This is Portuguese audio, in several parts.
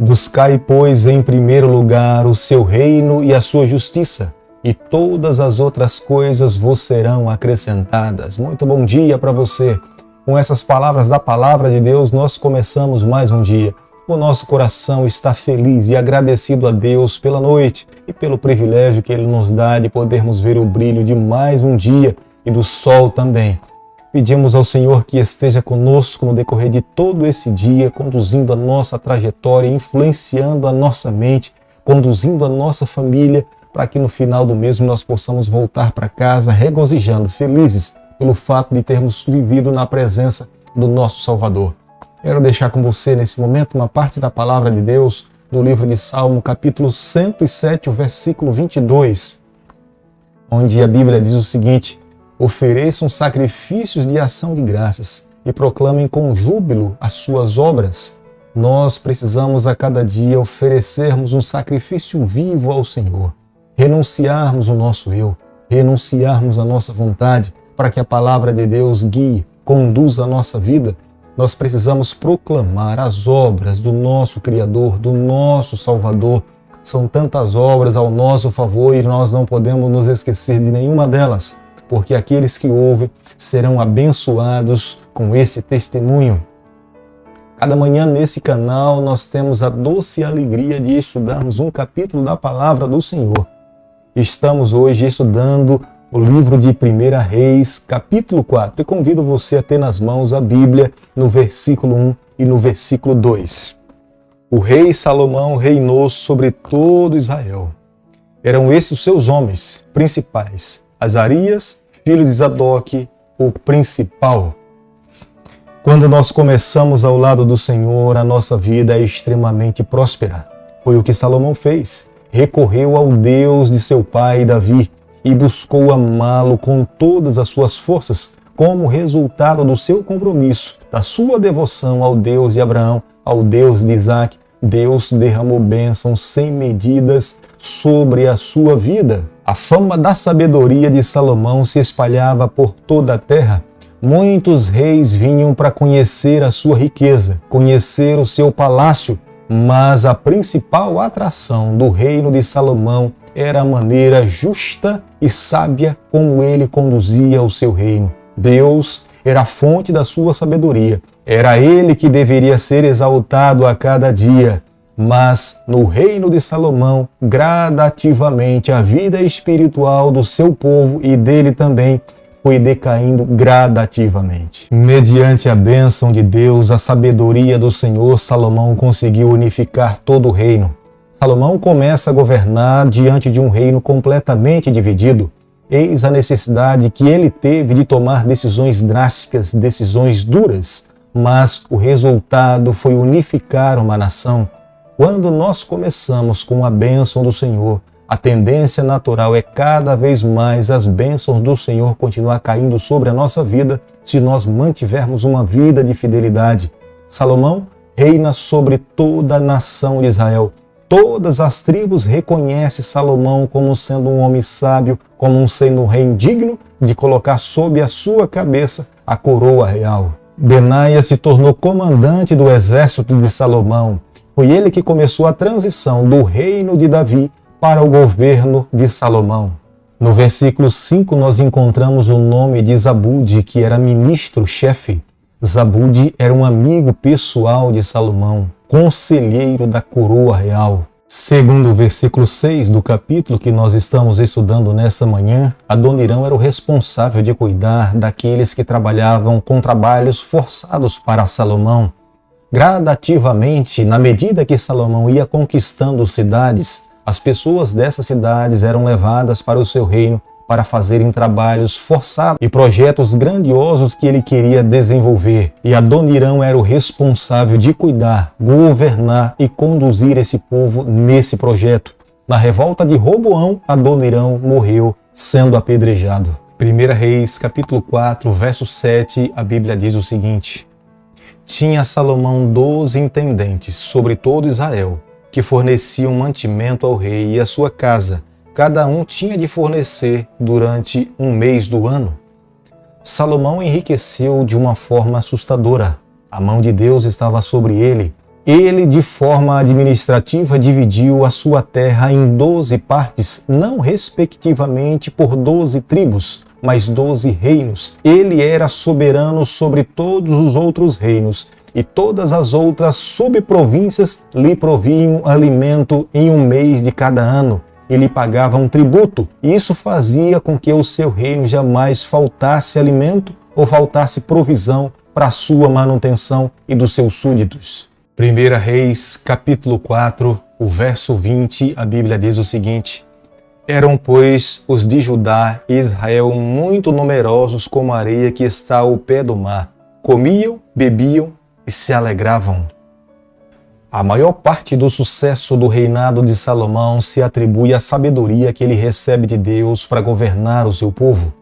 Buscai, pois, em primeiro lugar o seu reino e a sua justiça, e todas as outras coisas vos serão acrescentadas. Muito bom dia para você. Com essas palavras da Palavra de Deus, nós começamos mais um dia. O nosso coração está feliz e agradecido a Deus pela noite e pelo privilégio que Ele nos dá de podermos ver o brilho de mais um dia e do sol também. Pedimos ao Senhor que esteja conosco no decorrer de todo esse dia, conduzindo a nossa trajetória, influenciando a nossa mente, conduzindo a nossa família, para que no final do mesmo nós possamos voltar para casa regozijando, felizes pelo fato de termos vivido na presença do nosso Salvador. Quero deixar com você nesse momento uma parte da Palavra de Deus do livro de Salmo, capítulo 107, o versículo 22, onde a Bíblia diz o seguinte: ofereçam sacrifícios de ação de graças e proclamem com júbilo as suas obras. Nós precisamos a cada dia oferecermos um sacrifício vivo ao Senhor, renunciarmos o nosso eu, renunciarmos a nossa vontade para que a palavra de Deus guie, conduza a nossa vida. Nós precisamos proclamar as obras do nosso Criador, do nosso Salvador. São tantas obras ao nosso favor e nós não podemos nos esquecer de nenhuma delas, porque aqueles que ouvem serão abençoados com esse testemunho. Cada manhã nesse canal nós temos a doce alegria de estudarmos um capítulo da Palavra do Senhor. Estamos hoje estudando o livro de 1 Reis, capítulo 4, e convido você a ter nas mãos a Bíblia no versículo 1 e no versículo 2. O rei Salomão reinou sobre todo Israel. Eram esses os seus homens principais: Azarias, filho de Zadoque, o principal. Quando nós começamos ao lado do Senhor, a nossa vida é extremamente próspera. Foi o que Salomão fez. Recorreu ao Deus de seu pai Davi e buscou amá-lo com todas as suas forças, como resultado do seu compromisso, da sua devoção ao Deus de Abraão, ao Deus de Isaac. Deus derramou bênçãos sem medidas sobre a sua vida. A fama da sabedoria de Salomão se espalhava por toda a terra. Muitos reis vinham para conhecer a sua riqueza, conhecer o seu palácio, mas a principal atração do reino de Salomão era a maneira justa e sábia como ele conduzia o seu reino. Deus era a fonte da sua sabedoria. Era ele que deveria ser exaltado a cada dia. Mas no reino de Salomão, gradativamente, a vida espiritual do seu povo e dele também foi decaindo gradativamente. Mediante a bênção de Deus, a sabedoria do Senhor, Salomão conseguiu unificar todo o reino. Salomão começa a governar diante de um reino completamente dividido. Eis a necessidade que ele teve de tomar decisões drásticas, decisões duras, mas o resultado foi unificar uma nação. Quando nós começamos com a bênção do Senhor, a tendência natural é cada vez mais as bênçãos do Senhor continuar caindo sobre a nossa vida se nós mantivermos uma vida de fidelidade. Salomão reina sobre toda a nação de Israel. Todas as tribos reconhecem Salomão como sendo um homem sábio, como sendo um rei digno de colocar sob a sua cabeça a coroa real. Benaia se tornou comandante do exército de Salomão. Foi ele que começou a transição do reino de Davi para o governo de Salomão. No versículo 5 nós encontramos o nome de Zabude, que era ministro-chefe. Zabude era um amigo pessoal de Salomão, conselheiro da coroa real. Segundo o versículo 6 do capítulo que nós estamos estudando nessa manhã, Adonirão era o responsável de cuidar daqueles que trabalhavam com trabalhos forçados para Salomão. Gradativamente, na medida que Salomão ia conquistando cidades, as pessoas dessas cidades eram levadas para o seu reino para fazerem trabalhos forçados e projetos grandiosos que ele queria desenvolver. E Adonirão era o responsável de cuidar, governar e conduzir esse povo nesse projeto. Na revolta de Roboão, Adonirão morreu sendo apedrejado. 1 Reis, capítulo 4, verso 7, a Bíblia diz o seguinte: Tinha Salomão 12 intendentes sobre todo Israel, que forneciam mantimento ao rei e à sua casa. Cada um tinha de fornecer durante um mês do ano. Salomão enriqueceu de uma forma assustadora. A mão de Deus estava sobre ele. Ele, de forma administrativa, dividiu a sua terra em 12 partes, não respectivamente por 12 tribos, mas 12 reinos. Ele era soberano sobre todos os outros reinos, e todas as outras subprovíncias lhe proviam alimento em um mês de cada ano. Ele pagava um tributo, e isso fazia com que o seu reino jamais faltasse alimento ou faltasse provisão para a sua manutenção e dos seus súditos. 1 Reis, capítulo 4, o verso 20, a Bíblia diz o seguinte: Eram, pois, os de Judá e Israel muito numerosos como a areia que está ao pé do mar. Comiam, bebiam e se alegravam. A maior parte do sucesso do reinado de Salomão se atribui à sabedoria que ele recebe de Deus para governar o seu povo.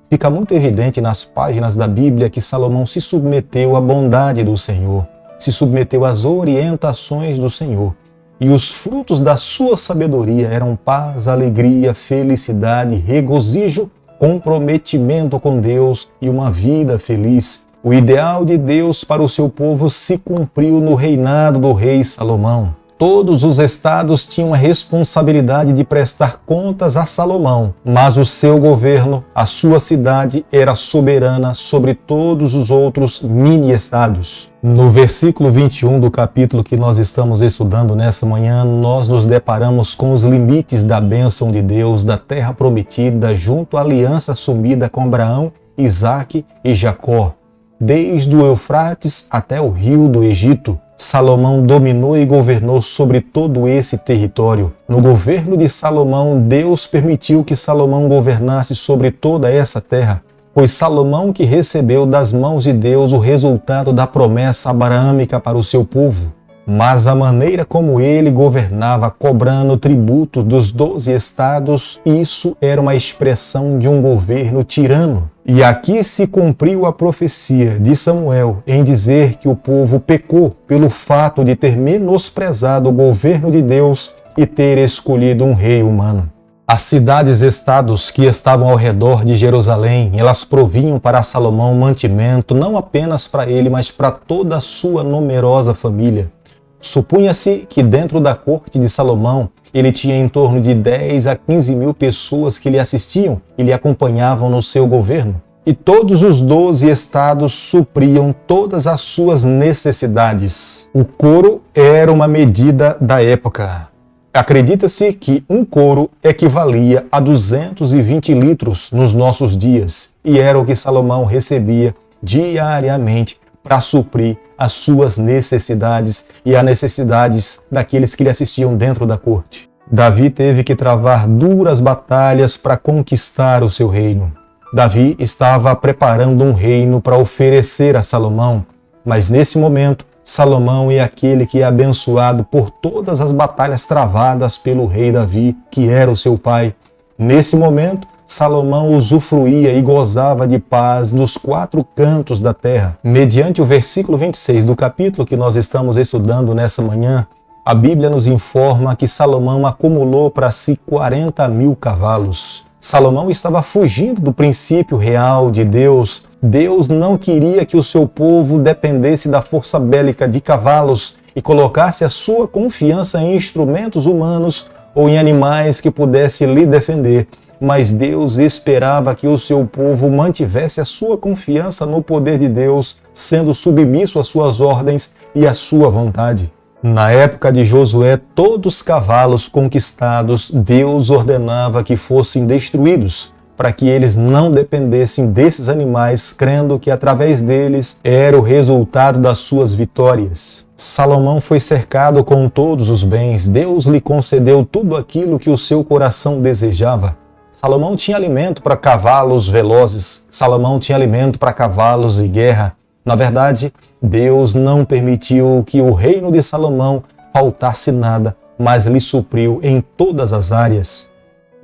Fica muito evidente nas páginas da Bíblia que Salomão se submeteu à bondade do Senhor, se submeteu às orientações do Senhor. E os frutos da sua sabedoria eram paz, alegria, felicidade, regozijo, comprometimento com Deus e uma vida feliz. O ideal de Deus para o seu povo se cumpriu no reinado do rei Salomão. Todos os estados tinham a responsabilidade de prestar contas a Salomão, mas o seu governo, a sua cidade, era soberana sobre todos os outros mini-estados. No versículo 21 do capítulo que nós estamos estudando nessa manhã, nós nos deparamos com os limites da bênção de Deus, da terra prometida, junto à aliança assumida com Abraão, Isaque e Jacó. Desde o Eufrates até o rio do Egito, Salomão dominou e governou sobre todo esse território. No governo de Salomão, Deus permitiu que Salomão governasse sobre toda essa terra. Foi Salomão que recebeu das mãos de Deus o resultado da promessa abraâmica para o seu povo. Mas a maneira como ele governava, cobrando tributo dos 12 estados, isso era uma expressão de um governo tirano. E aqui se cumpriu a profecia de Samuel em dizer que o povo pecou pelo fato de ter menosprezado o governo de Deus e ter escolhido um rei humano. As cidades-estados que estavam ao redor de Jerusalém, elas provinham para Salomão mantimento não apenas para ele, mas para toda a sua numerosa família. Supunha-se que dentro da corte de Salomão, ele tinha em torno de 10 a 15 mil pessoas que lhe assistiam e lhe acompanhavam no seu governo. E todos os 12 estados supriam todas as suas necessidades. O couro era uma medida da época. Acredita-se que um couro equivalia a 220 litros nos nossos dias, e era o que Salomão recebia diariamente para suprir as suas necessidades e as necessidades daqueles que lhe assistiam dentro da corte. Davi teve que travar duras batalhas para conquistar o seu reino. Davi estava preparando um reino para oferecer a Salomão, mas nesse momento, Salomão é aquele que é abençoado por todas as batalhas travadas pelo rei Davi, que era o seu pai. Nesse momento, Salomão usufruía e gozava de paz nos 4 cantos da terra. Mediante o versículo 26 do capítulo que nós estamos estudando nessa manhã, a Bíblia nos informa que Salomão acumulou para si 40 mil cavalos. Salomão estava fugindo do princípio real de Deus. Deus não queria que o seu povo dependesse da força bélica de cavalos e colocasse a sua confiança em instrumentos humanos ou em animais que pudessem lhe defender. Mas Deus esperava que o seu povo mantivesse a sua confiança no poder de Deus, sendo submisso às suas ordens e à sua vontade. Na época de Josué, todos os cavalos conquistados, Deus ordenava que fossem destruídos, para que eles não dependessem desses animais, crendo que através deles era o resultado das suas vitórias. Salomão foi cercado com todos os bens, Deus lhe concedeu tudo aquilo que o seu coração desejava. Salomão tinha alimento para cavalos velozes, Salomão tinha alimento para cavalos de guerra. Na verdade, Deus não permitiu que o reino de Salomão faltasse nada, mas lhe supriu em todas as áreas.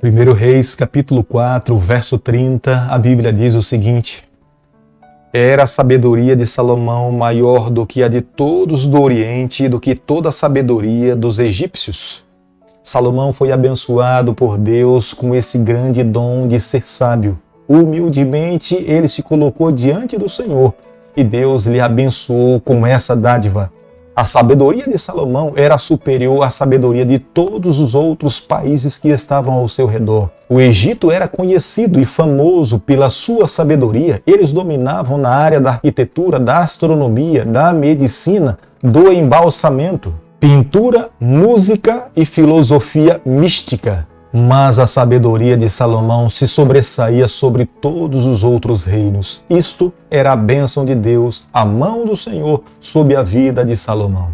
1 Reis, capítulo 4, verso 30, a Bíblia diz o seguinte: Era a sabedoria de Salomão maior do que a de todos do Oriente e do que toda a sabedoria dos egípcios. Salomão foi abençoado por Deus com esse grande dom de ser sábio. Humildemente, ele se colocou diante do Senhor e Deus lhe abençoou com essa dádiva. A sabedoria de Salomão era superior à sabedoria de todos os outros países que estavam ao seu redor. O Egito era conhecido e famoso pela sua sabedoria. Eles dominavam na área da arquitetura, da astronomia, da medicina, do embalsamento, pintura, música e filosofia mística. Mas a sabedoria de Salomão se sobressaía sobre todos os outros reinos. Isto era a bênção de Deus, a mão do Senhor sobre a vida de Salomão.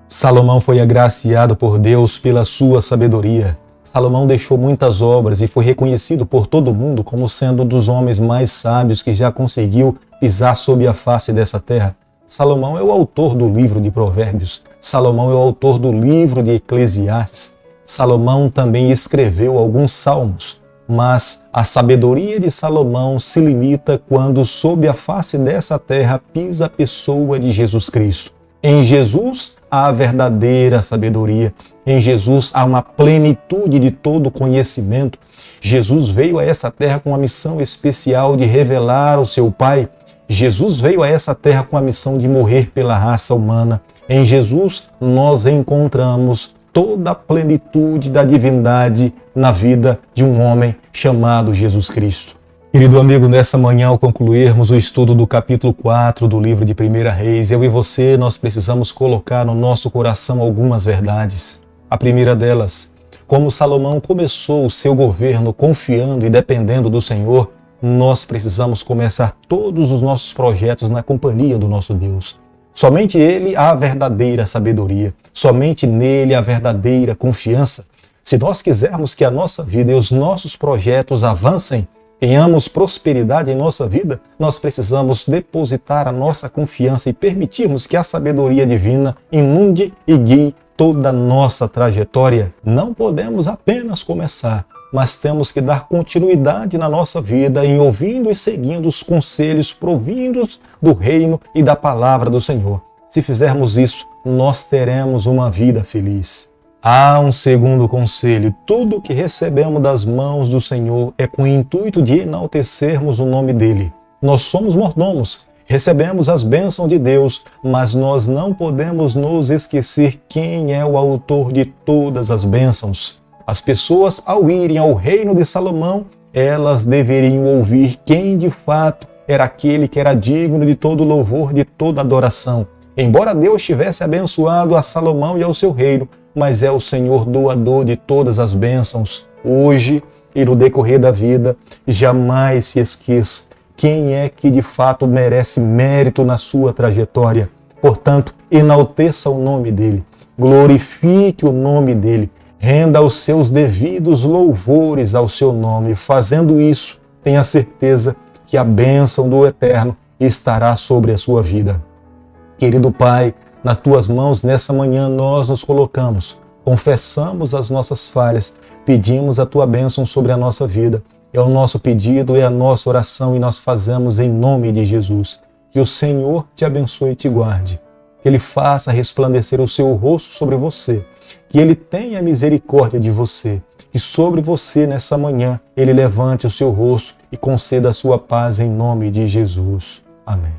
Salomão foi agraciado por Deus pela sua sabedoria. Salomão deixou muitas obras e foi reconhecido por todo mundo como sendo um dos homens mais sábios que já conseguiu pisar sobre a face dessa terra. Salomão é o autor do livro de Provérbios. Salomão é o autor do livro de Eclesiastes. Salomão também escreveu alguns salmos, mas a sabedoria de Salomão se limita quando sob a face dessa terra pisa a pessoa de Jesus Cristo. Em Jesus há a verdadeira sabedoria. Em Jesus há uma plenitude de todo conhecimento. Jesus veio a essa terra com a missão especial de revelar o seu Pai. Jesus veio a essa terra com a missão de morrer pela raça humana. Em Jesus nós encontramos toda a plenitude da divindade na vida de um homem chamado Jesus Cristo. Querido amigo, nessa manhã, ao concluirmos o estudo do capítulo 4 do livro de 1 Reis, eu e você, nós precisamos colocar no nosso coração algumas verdades. A primeira delas, como Salomão começou o seu governo confiando e dependendo do Senhor, nós precisamos começar todos os nossos projetos na companhia do nosso Deus. Somente Ele há a verdadeira sabedoria, somente nele há a verdadeira confiança. Se nós quisermos que a nossa vida e os nossos projetos avancem, tenhamos prosperidade em nossa vida, nós precisamos depositar a nossa confiança e permitirmos que a sabedoria divina inunde e guie toda a nossa trajetória. Não podemos apenas começar, mas temos que dar continuidade na nossa vida em ouvindo e seguindo os conselhos provindos do reino e da palavra do Senhor. Se fizermos isso, nós teremos uma vida feliz. Há um segundo conselho: tudo que recebemos das mãos do Senhor é com o intuito de enaltecermos o nome dele. Nós somos mordomos, recebemos as bênçãos de Deus, mas nós não podemos nos esquecer quem é o autor de todas as bênçãos. As pessoas, ao irem ao reino de Salomão, elas deveriam ouvir quem de fato era aquele que era digno de todo louvor, de toda adoração. Embora Deus tivesse abençoado a Salomão e ao seu reino, mas é o Senhor doador de todas as bênçãos. Hoje e no decorrer da vida, jamais se esqueça quem é que de fato merece mérito na sua trajetória. Portanto, enalteça o nome dele, glorifique o nome dele, renda os seus devidos louvores ao seu nome. Fazendo isso, tenha certeza que a bênção do Eterno estará sobre a sua vida. Querido Pai, nas tuas mãos nessa manhã nós nos colocamos, confessamos as nossas falhas, pedimos a tua bênção sobre a nossa vida. É o nosso pedido, é a nossa oração e nós fazemos em nome de Jesus. Que o Senhor te abençoe e te guarde, que Ele faça resplandecer o seu rosto sobre você, que Ele tenha misericórdia de você, que sobre você nessa manhã Ele levante o seu rosto e conceda a sua paz em nome de Jesus. Amém.